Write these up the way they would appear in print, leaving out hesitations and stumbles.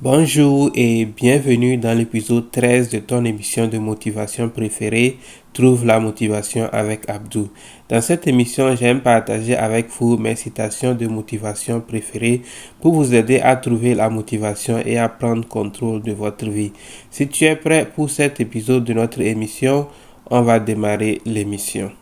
Bonjour et bienvenue dans l'épisode 13 de ton émission de motivation préférée, Trouve la motivation avec Abdou. Dans cette émission, j'aime partager avec vous mes citations de motivation préférées pour vous aider à trouver la motivation et à prendre contrôle de votre vie. Si tu es prêt pour cet épisode de notre émission, on va démarrer l'émission.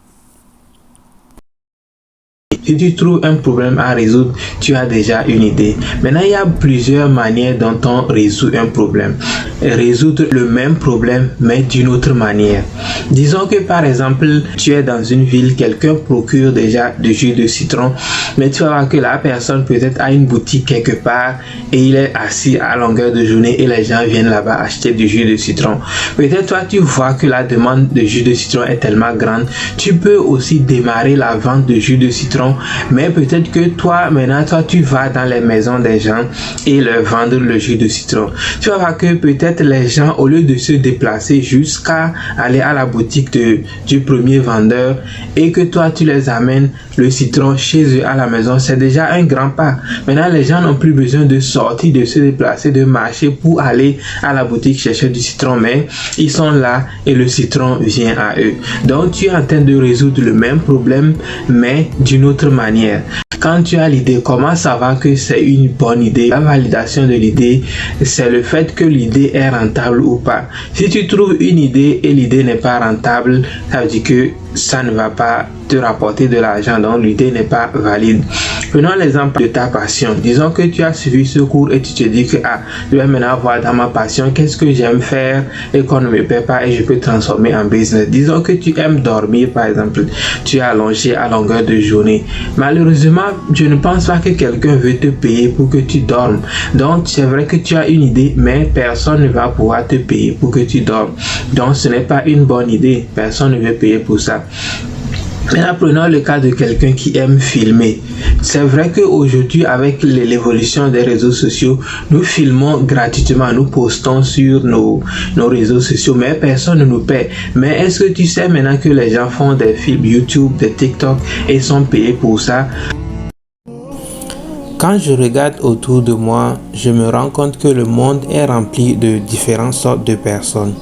Si tu trouves un problème à résoudre, tu as déjà une idée. Maintenant, il y a plusieurs manières dont on résout un problème. Résoudre le même problème, mais d'une autre manière. Disons que par exemple, tu es dans une ville, quelqu'un procure déjà du jus de citron, mais tu vas voir que la personne peut-être a une boutique quelque part et il est assis à longueur de journée et les gens viennent là-bas acheter du jus de citron. Peut-être toi, tu vois que la demande de jus de citron est tellement grande, tu peux aussi démarrer la vente de jus de citron. Mais peut-être que toi, maintenant, tu vas dans les maisons des gens et leur vendre le jus de citron. Tu vas voir que peut-être les gens, au lieu de se déplacer jusqu'à aller à la boutique du premier vendeur et que toi, tu les amènes le citron chez eux à la maison, c'est déjà un grand pas. Maintenant, les gens n'ont plus besoin de sortir, de se déplacer, de marcher pour aller à la boutique chercher du citron, mais ils sont là et le citron vient à eux. Donc, tu es en train de résoudre le même problème, mais d'une autre manière. Quand tu as l'idée, comment savoir que c'est une bonne idée? La validation de l'idée, c'est le fait que l'idée est rentable ou pas. Si tu trouves une idée et l'idée n'est pas rentable, ça veut dire que ça ne va pas te rapporter de l'argent, donc l'idée n'est pas valide. Prenons l'exemple de ta passion. Disons que tu as suivi ce cours et tu te dis que je vais maintenant voir dans ma passion qu'est-ce que j'aime faire et qu'on ne me paie pas et je peux transformer en business. Disons que tu aimes dormir par exemple, tu es allongé à longueur de journée. Malheureusement, je ne pense pas que quelqu'un veut te payer pour que tu dormes. Donc c'est vrai que tu as une idée, mais personne ne va pouvoir te payer pour que tu dormes. Donc ce n'est pas une bonne idée, personne ne veut payer pour ça. Maintenant, prenons le cas de quelqu'un qui aime filmer. C'est vrai qu'aujourd'hui, avec l'évolution des réseaux sociaux, nous filmons gratuitement, nous postons sur nos réseaux sociaux, mais personne ne nous paie. Mais est-ce que tu sais maintenant que les gens font des films YouTube, des TikTok et sont payés pour ça? Quand je regarde autour de moi, je me rends compte que le monde est rempli de différentes sortes de personnes.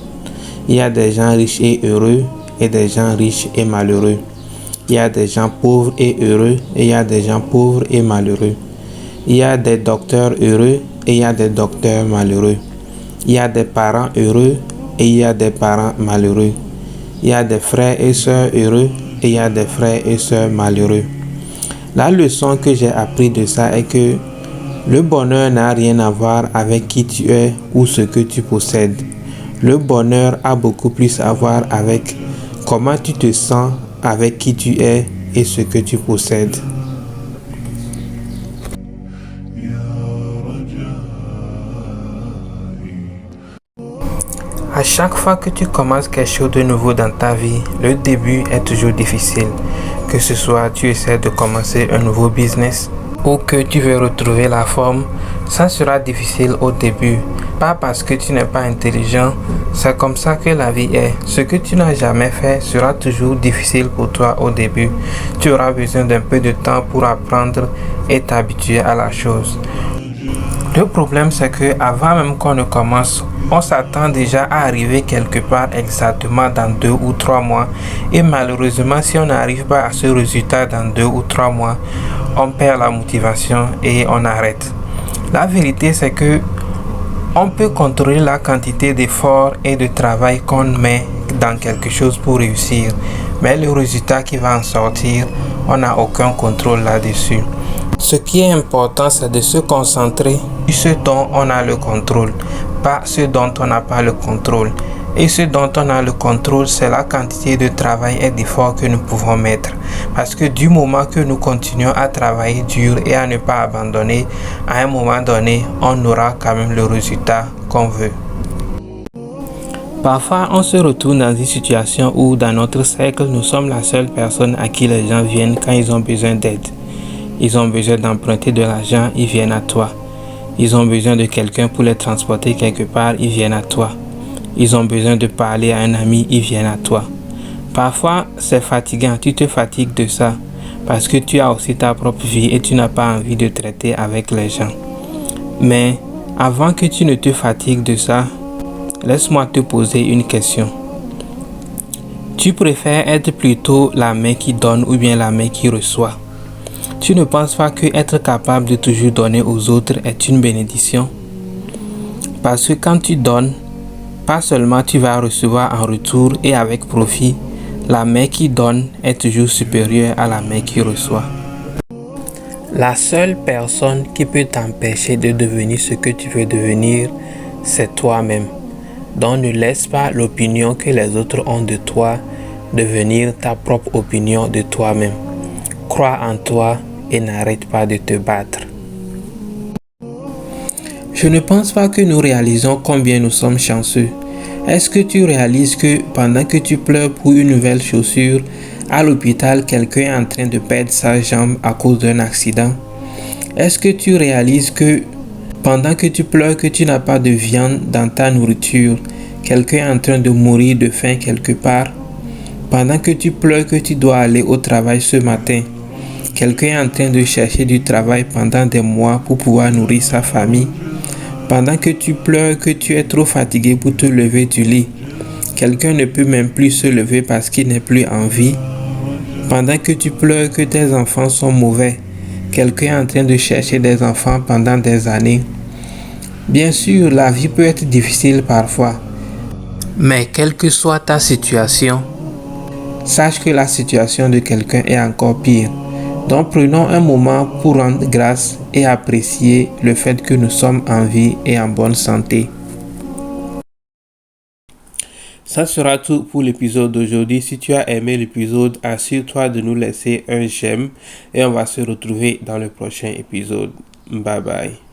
Il y a des gens riches et heureux et des gens riches et malheureux. Il y a des gens pauvres et heureux et il y a des gens pauvres et malheureux. Il y a des docteurs heureux et il y a des docteurs malheureux. Il y a des parents heureux et il y a des parents malheureux. Il y a des frères et sœurs heureux et il y a des frères et sœurs malheureux. La leçon que j'ai appris de ça est que le bonheur n'a rien à voir avec qui tu es ou ce que tu possèdes. Le bonheur a beaucoup plus à voir avec comment tu te sens avec qui tu es et ce que tu possèdes. À chaque fois que tu commences quelque chose de nouveau dans ta vie, le début est toujours difficile. Que ce soit tu essaies de commencer un nouveau business ou que tu veux retrouver la forme, ça sera difficile au début. Pas parce que tu n'es pas intelligent, c'est comme ça que la vie est. Ce que tu n'as jamais fait sera toujours difficile pour toi au début. Tu auras besoin d'un peu de temps pour apprendre et t'habituer à la chose. Le problème, c'est que avant même qu'on ne commence, on s'attend déjà à arriver quelque part exactement dans 2 ou 3 mois. Et malheureusement, si on n'arrive pas à ce résultat dans 2 ou 3 mois, on perd la motivation et on arrête. La vérité, c'est que on peut contrôler la quantité d'efforts et de travail qu'on met dans quelque chose pour réussir. Mais le résultat qui va en sortir, on n'a aucun contrôle là-dessus. Ce qui est important, c'est de se concentrer sur ce dont on a le contrôle, pas ce dont on n'a pas le contrôle. Et ce dont on a le contrôle, c'est la quantité de travail et d'efforts que nous pouvons mettre. Parce que du moment que nous continuons à travailler dur et à ne pas abandonner, à un moment donné, on aura quand même le résultat qu'on veut. Parfois, on se retrouve dans une situation où, dans notre cercle, nous sommes la seule personne à qui les gens viennent quand ils ont besoin d'aide. Ils ont besoin d'emprunter de l'argent, ils viennent à toi. Ils ont besoin de quelqu'un pour les transporter quelque part, ils viennent à toi. Ils ont besoin de parler à un ami, ils viennent à toi. Parfois, c'est fatigant, tu te fatigues de ça parce que tu as aussi ta propre vie et tu n'as pas envie de traiter avec les gens. Mais Avant que tu ne te fatigues de ça, laisse-moi te poser une question. Tu préfères être plutôt la main qui donne ou bien la main qui reçoit? Tu ne penses pas que être capable de toujours donner aux autres est une bénédiction? Parce que quand tu donnes, pas seulement tu vas recevoir en retour et avec profit, la main qui donne est toujours supérieure à la main qui reçoit. La seule personne qui peut t'empêcher de devenir ce que tu veux devenir, c'est toi-même. Donc ne laisse pas l'opinion que les autres ont de toi devenir ta propre opinion de toi-même. Crois en toi et n'arrête pas de te battre. Je ne pense pas que nous réalisons combien nous sommes chanceux. Est-ce que tu réalises que pendant que tu pleures pour une nouvelle chaussure, à l'hôpital, quelqu'un est en train de perdre sa jambe à cause d'un accident? Est-ce que tu réalises que pendant que tu pleures que tu n'as pas de viande dans ta nourriture, quelqu'un est en train de mourir de faim quelque part? Pendant que tu pleures que tu dois aller au travail ce matin, quelqu'un est en train de chercher du travail pendant des mois pour pouvoir nourrir sa famille. Pendant que tu pleures que tu es trop fatigué pour te lever du lit, quelqu'un ne peut même plus se lever parce qu'il n'est plus en vie. Pendant que tu pleures que tes enfants sont mauvais, quelqu'un est en train de chercher des enfants pendant des années. Bien sûr, la vie peut être difficile parfois, mais quelle que soit ta situation, sache que la situation de quelqu'un est encore pire. Donc prenons un moment pour rendre grâce et apprécier le fait que nous sommes en vie et en bonne santé. Ça sera tout pour l'épisode d'aujourd'hui. Si tu as aimé l'épisode, assure-toi de nous laisser un j'aime et on va se retrouver dans le prochain épisode. Bye bye.